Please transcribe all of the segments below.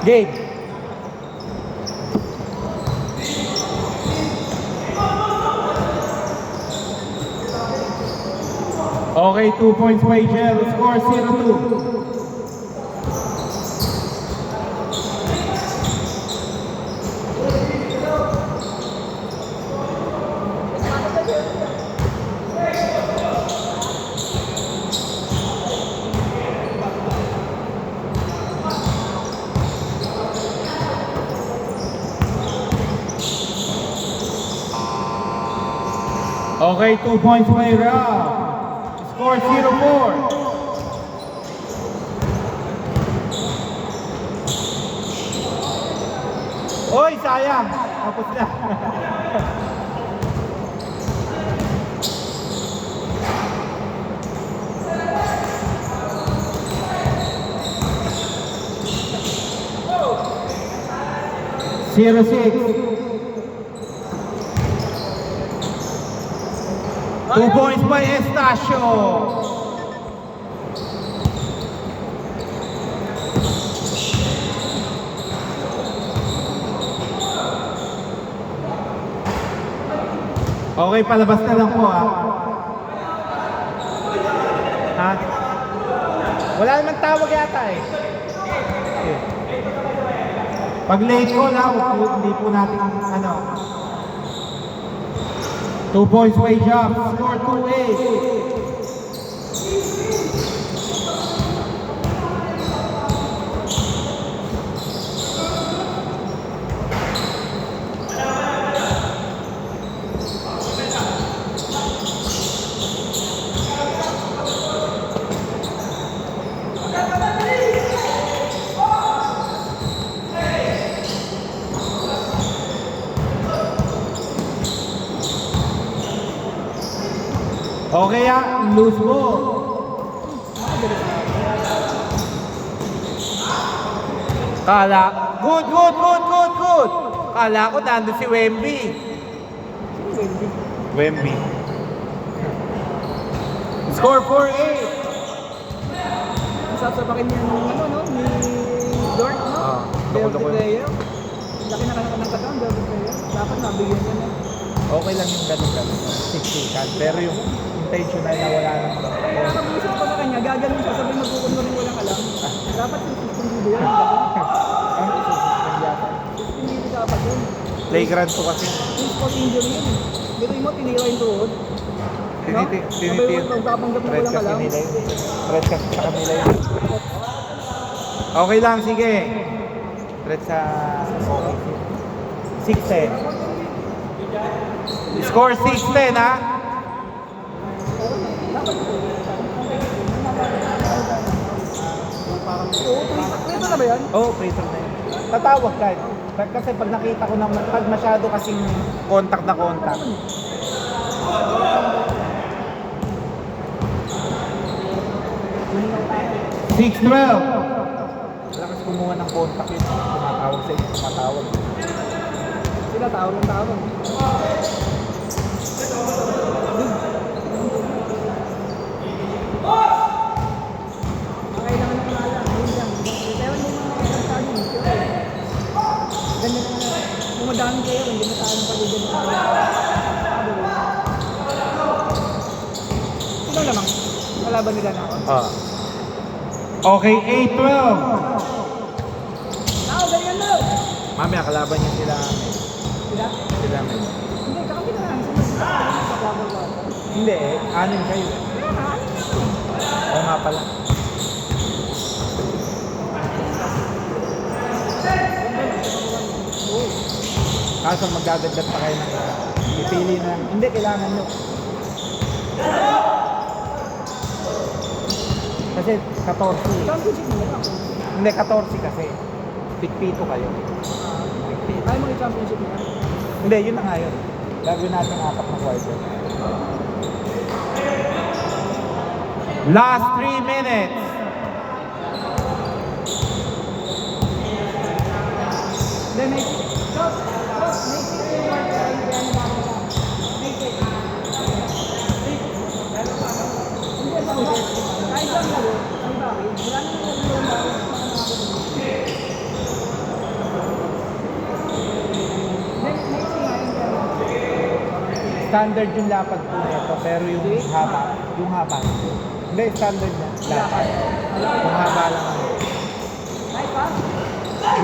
Game. Okay, 2 points by Jel. Score 0-2. Okay, 2 points by Rob. Score 0-4. Oy, sayang. Tapos na. Zero six. 2 points by Estacio. Okay, palabas na lang po ha. Ha? Wala naman tawag yata eh. Pag late call ha, hindi po natin ano. 2 points by Job. Score 2-8. Okay ah, loose ball. Kala, good. Kala ko nandun si Wemby. Wemby. Score 4-8. Sasabakin niya ng ano, no? Ni Dort, no? Loko-loko. Player. Laki na ng katawan, Delta player. Dapat nabigyan niya na. Okay lang yung ganun. Siksikan. Pero yung intentional na wala nang Kaya nakabuisit ko sa kanya, gagaling siya, sabi magkukun rin walang alam. Dapat yung 16 video yan. ang isusunod yata. 16 video dapat yun. Playground to kasi. Yung sport injury yun. Dito mo, tinira yung tuhod. Tinitin. Magpapanggap na Red walang kasi alam. nila yun. Red kasi sa kanila yun. Okay lang, sige. Red sa... 6-10. Score 6-10 ha. Pwede na ba yan? Oo, prison na yun. Tatawag ka. Kasi pag nakita ko naman, pag masyado kasing contact na contact. Six 12. Wala kasi kumuha ng contact yun. Tumatawag sa inyo, tumatawag. Sila tawag ng tawag. Kailangan na pangalan. Ayun lang. Pero hindi mo makakasali. Ganda na pumadami kayo. Hindi mo tayo ng pagiging sino lamang? Kalaban nila na ako. Okay, 8-12. Tao, ganyan mo! Mamaya, kalaban niya sila. Sila? Sila may. Hindi, kakampi na lang. Sila Hindi eh, anim kayo. Oo nga pala. Kaso magdadagdag pa kayo ng ipili na. Hindi, kailangan nyo. Kasi 14 eh. Championship mo lang. Hindi, 14 kasi. Pikpito kayo. Pikpito. Kaya mo i-championship mo lang. Hindi, yun na nga yun. Gagawin natin 4 na quarter. Last 3 minutes. Then make it. Stop. Make it yung work. Make it. Hindi ba ako? Kahit lang laro. Ay bakit? Wala naman yung laro. Standard yung lapad po nito, pero yung haba, hindi, standard na lapad. Yung haba lang ano. Nice pass.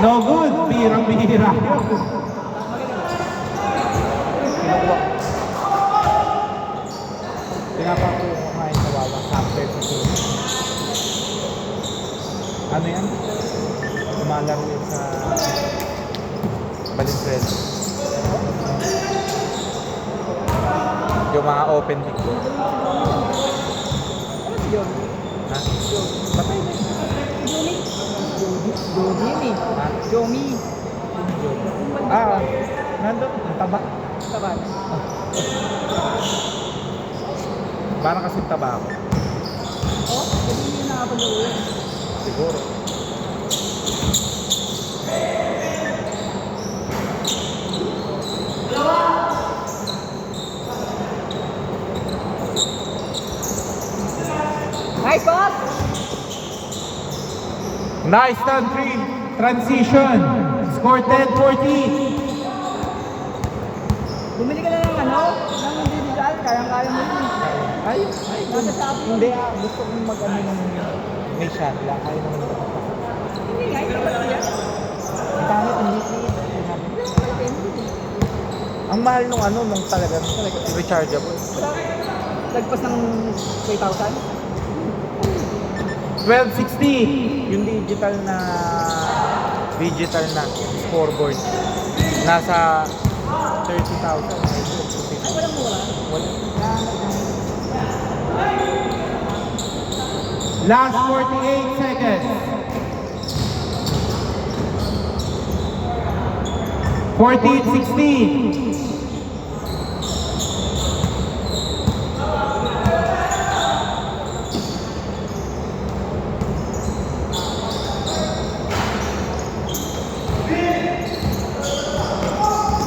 No good, bihirang-bihira. Kinukuha. Pinapakuha ko nga yung nawawang sample sa sulit. Ano yan? Lumalaro yun sa Valenzuela. Yung mga open mic. Ano si John? Ha? Patay na yun. Jomi? Jomi. Ha? Jomi. Ah, nandun. Ang taba. Taban. Parang kasi taba ako. Oh, hindi yun nakapagod yun. Siguro. Nice pass! Nice turn 3. Transition. Score 10-14. Bumili ka na ng ano? Ng individual, kayang-kaya mo yun. Ay, Nasa Shopee yun. hindi gusto kong mag-ano ng may shot lang. Ayaw naman ako. Hindi nga, hindi ba siya? Ang pangit, hindi ang mahal nung ano, nung talagang rechargeable. Wala. Lagpas ng 3,000? 1260. Yung digital na scoreboard. Nasa 30,000. Ay, walang mura. Wala. Last 48 seconds. 14-16.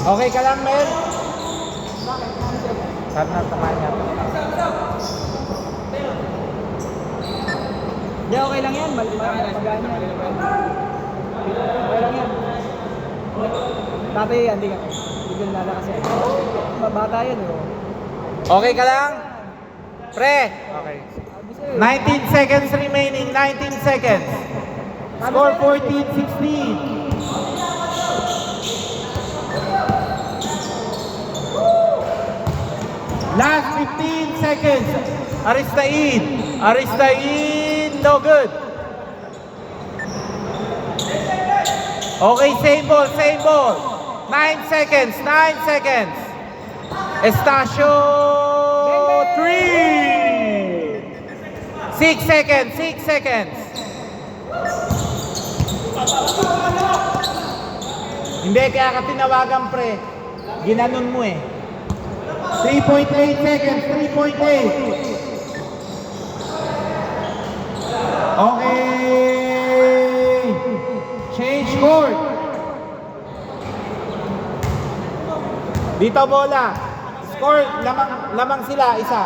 Okay ka lang, Mel? Sabi na tamaan niya. Hindi, okay lang yan. Magaan yan. Okay lang yan. Tatay yan, hindi ka. Hindi ka nalala kasi. Bata yan, oh. Okay ka lang? Pre! Okay. 19 seconds remaining. 19 seconds. Score 14-16. Last 15 seconds. Aristain. Aristain. No good. Okay, same ball, same ball. 9 seconds, 9 seconds. Estacio 3. 6 seconds, 6 seconds. Hindi, kaya ka tinawagan, pre. Ginanon mo eh. 3.8 seconds, 3.8. Okay. Change court. Dito bola. Score, lamang sila, isa.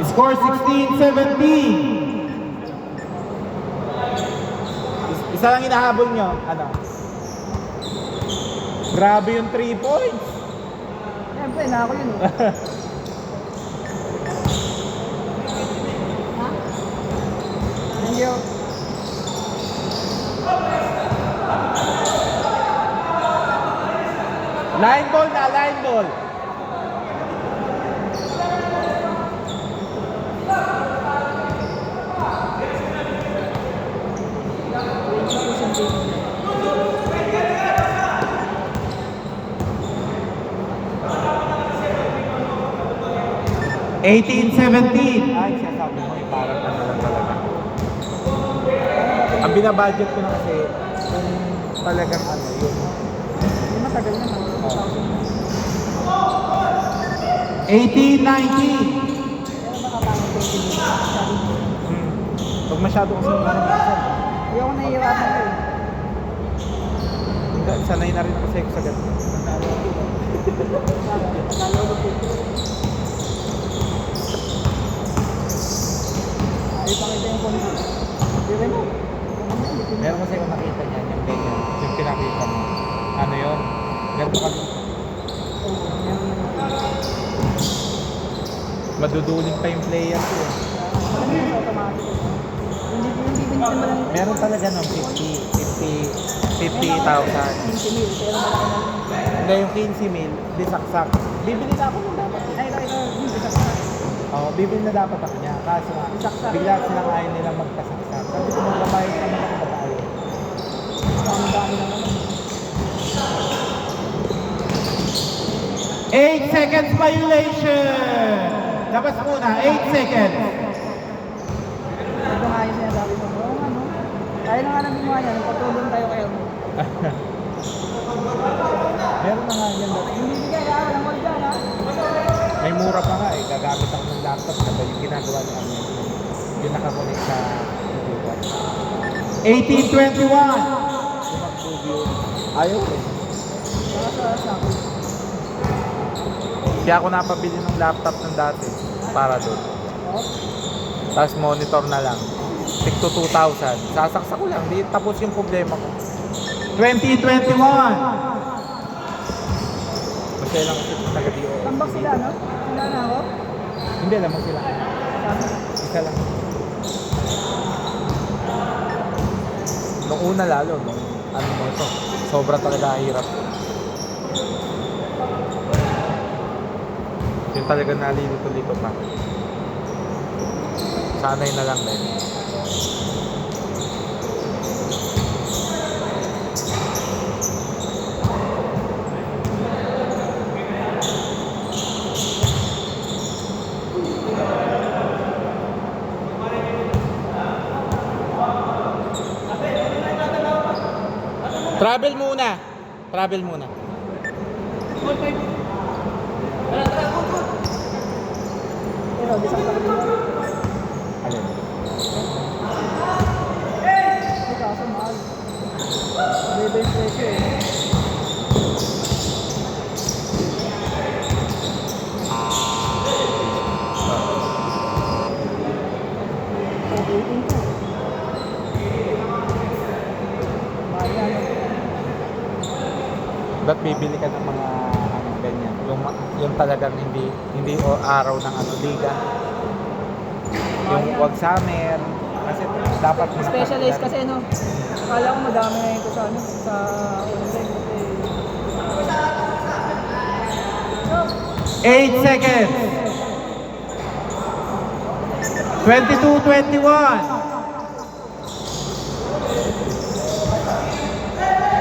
Score 16-17. Isa lang hinahabol nyo. Ano? Grabe yung 3 points. Siyempre, na ako yun, oh. Ha? Thank you. Line ball na, line ball. Ay, sasabi mo, parang ano lang talaga. Ang binabudget ko na kasi, kung talagang ano, yun. Hindi matagal na, 18-19. Pero Pag masyado kasi yung ano minsan. ayoko nahihirapan ko, eh. Hindi, sanay na rin kasi ako sa ganito. Ay, pakita yung phone ko. Hindi rin mo. Meron kasi kung nakita niya, yung ganyan, yung pinakita mo. Ano yun? Ganito kasi. Oo, meron na yun. Maduduling pa yung player ko eh. Ano yun sa automatic? Hindi din siya malang Meron talaga ng 50,000. 20 mil, pero malaki na. Hindi yung 15,000, di saksak. Bibili na ako ng dapat. Ay, ito, hindi sa kanya. Oo, bibili na dapat ako niya. Kaso nga, Saksak. bigla silang ayaw nilang magpasaksak. Sabi ko magbabayad kami ako ba tayo? Ang dami naman. 8 seconds violation! Labas muna, 8 seconds. Ito nga yung sinasabi ko. Oo nga, no? Kaya na nga namin mga yan, patulong tayo kayo. Meron na nga yan. Hindi bigay ha, walang wall dyan ha. May mura pa nga eh. Gagamit ako ng laptop na yung ginagawa niya. Yung nakakunik sa computer. 1821! Ayaw eh. Sa akin. Kaya ako napabili ng laptop ng dati. Para doon. Oh, Tapos monitor na lang. Tig to 2,000. Sasaksak ko lang. Di tapos yung problema ko. 2021! Masaya lang kasi taga DO. tambak sila, no? Wala na ako. Hindi, lamang sila. Sabi. Isa lang. Nung una lalo, nung ano mo ito, sobra talaga hirap. Yung talaga nalilito-lito pa. Sanay na lang din. Travel muna. Travel muna. Pero, di sa akin. Alin? Ay, kaso mahal. Bebe yung presyo eh. So, 18 to. Mahal yan. Ba't bibili ka ng mga ano ganyan? Yung talagang hindi o araw ng ano liga. Yung wag summer kasi dapat Specialized kasi no. Akala ko madami na ito sa ano, sa online kasi 8 seconds. 22-21.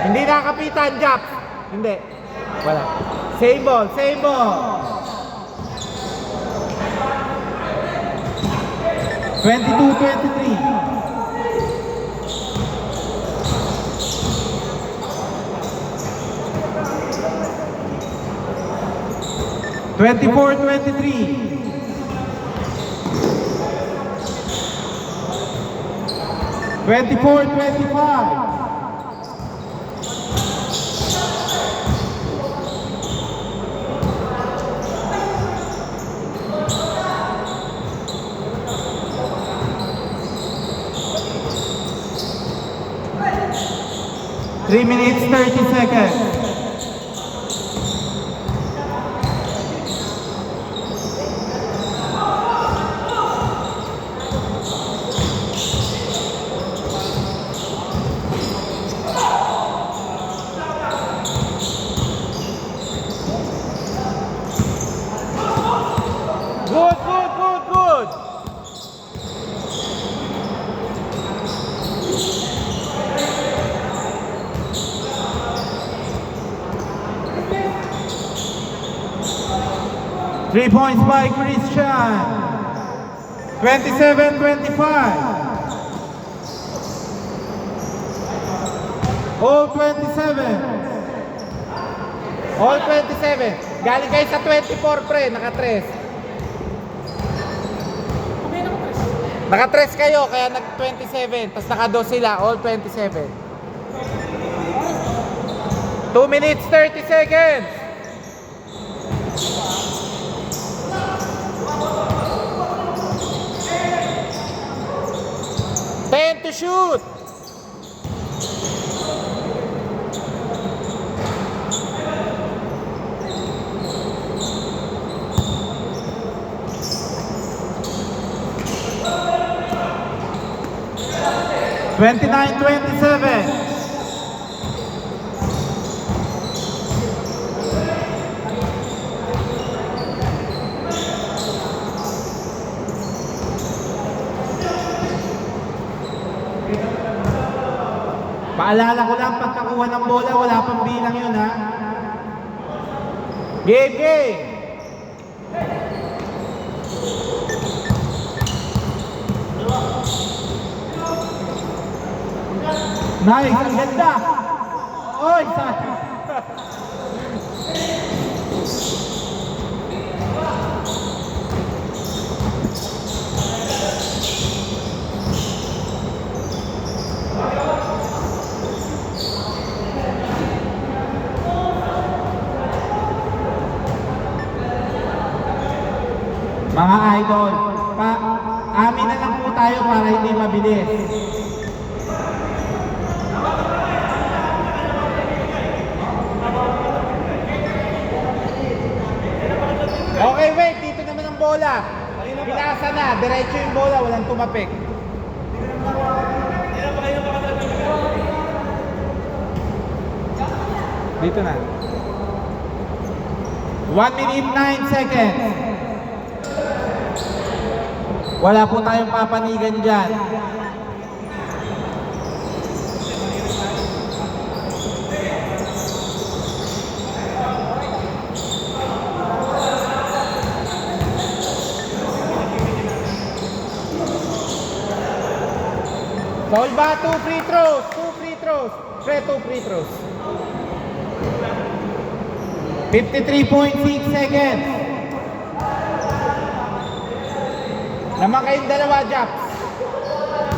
Hindi nakapitan, Jack. Hindi. Wala. Same ball, same ball. 22-23. 24-23. 24-25. 3 minutes 30 seconds. Good, good, good, good. Three points by Christian. 27-25. All 27. All 27. Galing kayo sa 24 pre, naka-3. Naka-3 kayo, kaya nag-27. Tapos naka-2 sila, all 27. 2 minutes 30 seconds. To shoot. 29-27. Paalala ko lang, pagkakuha ng bola, wala pang bilang yun, ha? Game, game! Nice, ang ganda! Oy, sayang! Mga idol, amin na lang po tayo para hindi mabilis. Okay, wait. Dito naman ang bola. Pinasa na. Diretso yung bola. Walang tumapik. Dito na. 1 minute 9 seconds. Wala po tayong papanigan dyan. Foul ba? 2 free throws. 2 free throws. 2 free throws. 53.6 seconds. Naman kayong dalawa, Japs.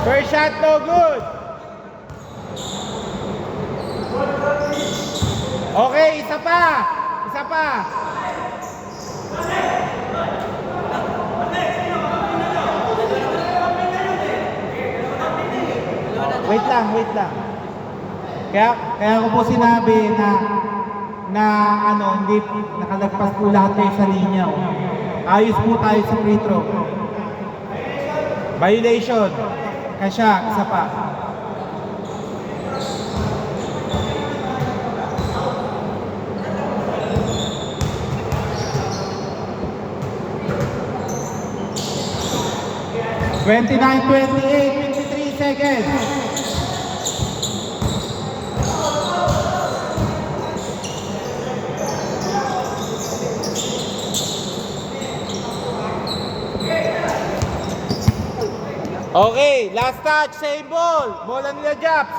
First shot, no good. Okay, isa pa. Isa pa. Wait lang, wait lang. Kaya ko po sinabi na hindi nakalagpas po lahat kayo sa linya. Oh. Ayos po tayo sa free throw. Violation. Kasya, isa pa. (29-28), 53 seconds. Okay, last touch, same ball. Bola nila Japs.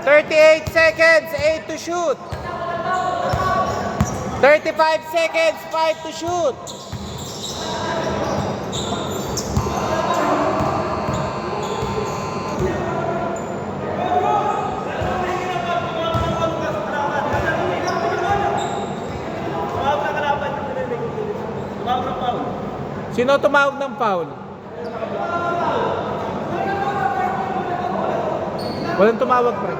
38 seconds, 8 to shoot. 35 seconds, 5 to shoot. Sino tumawag ng foul? Walang tumawag, pre.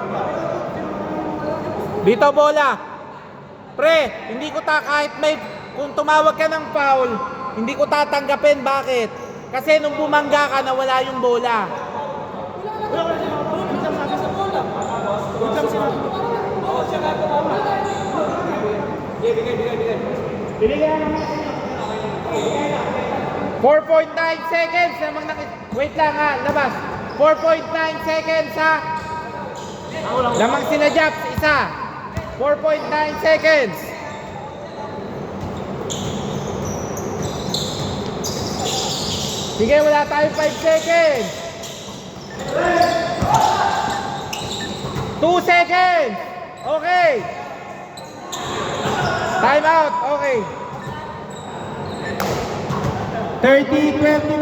Dito, bola. Pre, hindi ko kahit may, kung tumawag ka ng foul, hindi ko tatanggapin. Bakit? Kasi nung bumangga ka, nawala yung bola. Binigyan naman. 4.9 seconds. Wait lang ha, labas. 4.9 seconds ha. Lamang sila Japs, isa. 4.9 seconds. Sige, wala tayo 5 seconds. 2 seconds. Okay. Time out. Okay. 30-29, 1.6.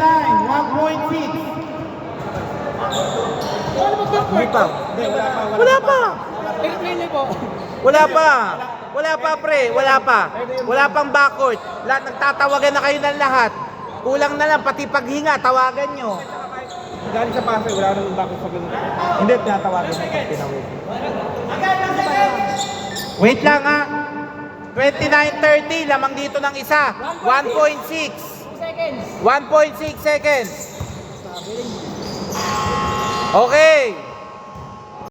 May pa. Wala pa. Wala pa. Wala pa, pre. Wala pa. Wala pang backcourt. Lahat nagtatawagan na kayo ng lahat. Kulang na lang pati paghinga, tawagan nyo. Galing sa pase, wala nang backcourt sa ganun. Hindi, tinatawagan mo pag tinawag. Wait lang ha. 29-30, lamang dito ng isa. 1.6. 1.6 seconds. Okay.